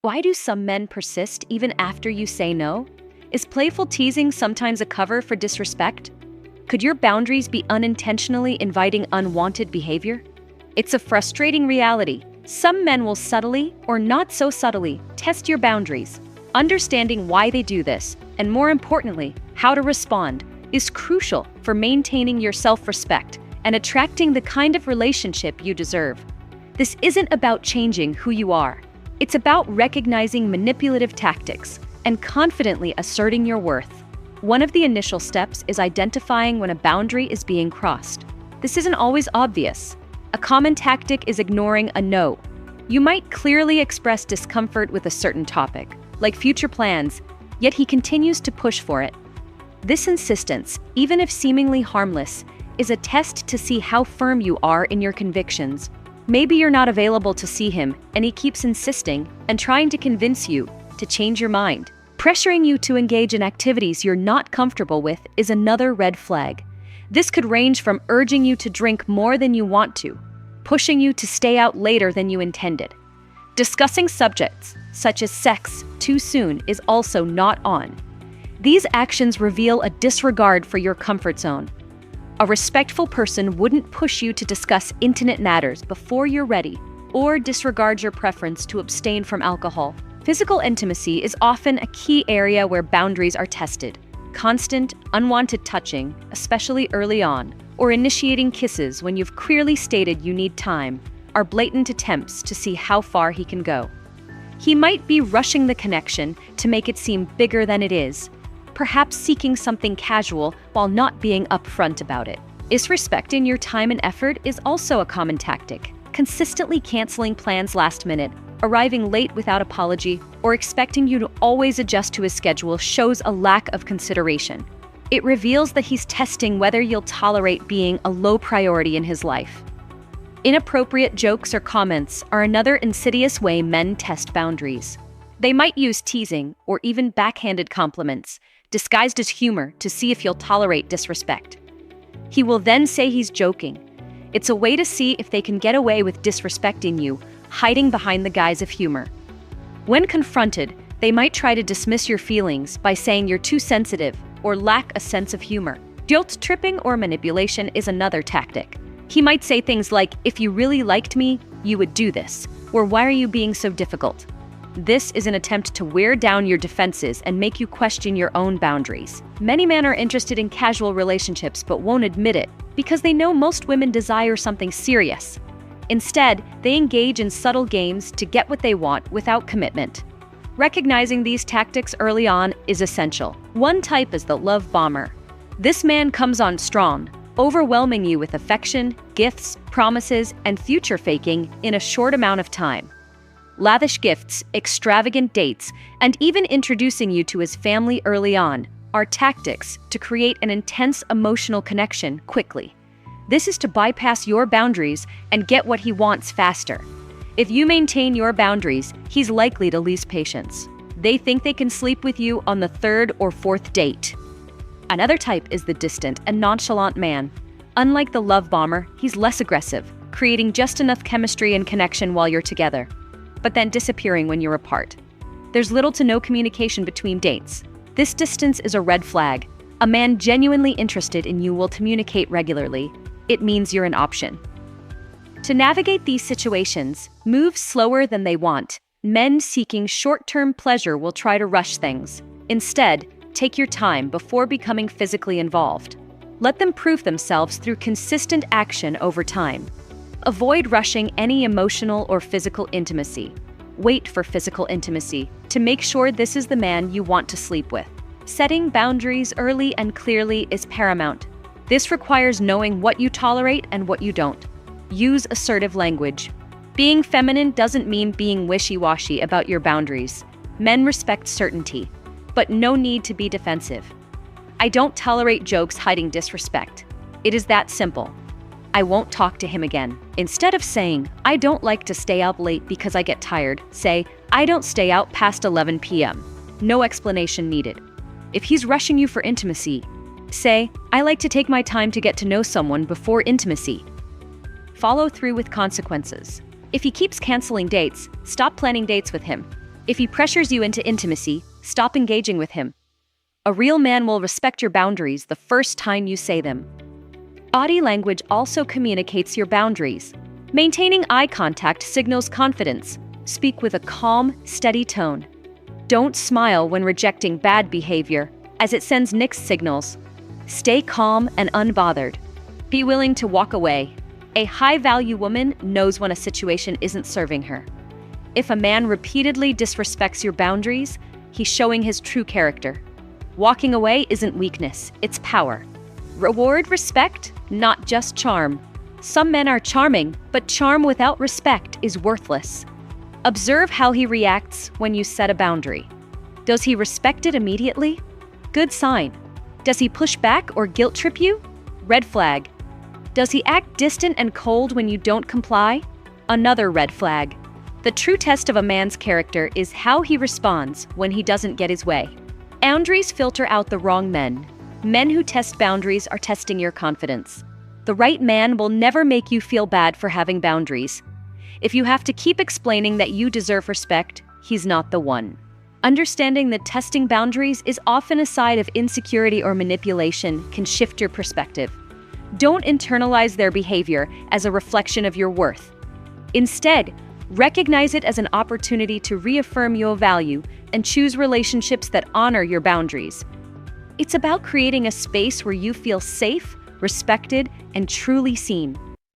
Why do some men persist even after you say no? Is playful teasing sometimes a cover for disrespect? Could your boundaries be unintentionally inviting unwanted behavior? It's a frustrating reality. Some men will subtly, or not so subtly, test your boundaries. Understanding why they do this, and more importantly, how to respond, is crucial for maintaining your self-respect and attracting the kind of relationship you deserve. This isn't about changing who you are. It's about recognizing manipulative tactics and confidently asserting your worth. One of the initial steps is identifying when a boundary is being crossed. This isn't always obvious. A common tactic is ignoring a no. You might clearly express discomfort with a certain topic, like future plans, yet he continues to push for it. This insistence, even if seemingly harmless, is a test to see how firm you are in your convictions. Maybe you're not available to see him, and he keeps insisting and trying to convince you to change your mind. Pressuring you to engage in activities you're not comfortable with is another red flag. This could range from urging you to drink more than you want to, pushing you to stay out later than you intended. Discussing subjects, such as sex, too soon is also not on. These actions reveal a disregard for your comfort zone. A respectful person wouldn't push you to discuss intimate matters before you're ready, or disregard your preference to abstain from alcohol. Physical intimacy is often a key area where boundaries are tested. Constant, unwanted touching, especially early on, or initiating kisses when you've clearly stated you need time, are blatant attempts to see how far he can go. He might be rushing the connection to make it seem bigger than it is, perhaps seeking something casual while not being upfront about it. Disrespecting your time and effort is also a common tactic. Consistently canceling plans last minute, arriving late without apology, or expecting you to always adjust to his schedule shows a lack of consideration. It reveals that he's testing whether you'll tolerate being a low priority in his life. Inappropriate jokes or comments are another insidious way men test boundaries. They might use teasing or even backhanded compliments, disguised as humor, to see if you'll tolerate disrespect. He will then say he's joking. It's a way to see if they can get away with disrespecting you, hiding behind the guise of humor. When confronted, they might try to dismiss your feelings by saying you're too sensitive or lack a sense of humor. Guilt-tripping or manipulation is another tactic. He might say things like, "If you really liked me, you would do this," or "Why are you being so difficult?" This is an attempt to wear down your defenses and make you question your own boundaries. Many men are interested in casual relationships but won't admit it because they know most women desire something serious. Instead, they engage in subtle games to get what they want without commitment. Recognizing these tactics early on is essential. One type is the love bomber. This man comes on strong, overwhelming you with affection, gifts, promises, and future faking in a short amount of time. Lavish gifts, extravagant dates, and even introducing you to his family early on are tactics to create an intense emotional connection quickly. This is to bypass your boundaries and get what he wants faster. If you maintain your boundaries, he's likely to lose patience. They think they can sleep with you on the third or fourth date. Another type is the distant and nonchalant man. Unlike the love bomber, he's less aggressive, creating just enough chemistry and connection while you're together, but then disappearing when you're apart. There's little to no communication between dates. This distance is a red flag. A man genuinely interested in you will communicate regularly. It means you're an option. To navigate these situations, move slower than they want. Men seeking short-term pleasure will try to rush things. Instead, take your time before becoming physically involved. Let them prove themselves through consistent action over time. Avoid rushing any emotional or physical intimacy. Wait for physical intimacy to make sure this is the man you want to sleep with. Setting boundaries early and clearly is paramount. This requires knowing what you tolerate and what you don't. Use assertive language. Being feminine doesn't mean being wishy-washy about your boundaries. Men respect certainty, but no need to be defensive. I don't tolerate jokes hiding disrespect. It is that simple. I won't talk to him again. Instead of saying, "I don't like to stay up late because I get tired," say, "I don't stay out past 11 p.m. No explanation needed. If he's rushing you for intimacy, say, "I like to take my time to get to know someone before intimacy." Follow through with consequences. If he keeps canceling dates, stop planning dates with him. If he pressures you into intimacy, stop engaging with him. A real man will respect your boundaries the first time you say them. Body language also communicates your boundaries. Maintaining eye contact signals confidence. Speak with a calm, steady tone. Don't smile when rejecting bad behavior, as it sends mixed signals. Stay calm and unbothered. Be willing to walk away. A high-value woman knows when a situation isn't serving her. If a man repeatedly disrespects your boundaries, he's showing his true character. Walking away isn't weakness, it's power. Reward respect, not just charm. Some men are charming, but charm without respect is worthless. Observe how he reacts when you set a boundary. Does he respect it immediately? Good sign. Does he push back or guilt trip you? Red flag. Does he act distant and cold when you don't comply? Another red flag. The true test of a man's character is how he responds when he doesn't get his way. Boundaries filter out the wrong men. Men who test boundaries are testing your confidence. The right man will never make you feel bad for having boundaries. If you have to keep explaining that you deserve respect, he's not the one. Understanding that testing boundaries is often a sign of insecurity or manipulation can shift your perspective. Don't internalize their behavior as a reflection of your worth. Instead, recognize it as an opportunity to reaffirm your value and choose relationships that honor your boundaries. It's about creating a space where you feel safe, respected, and truly seen.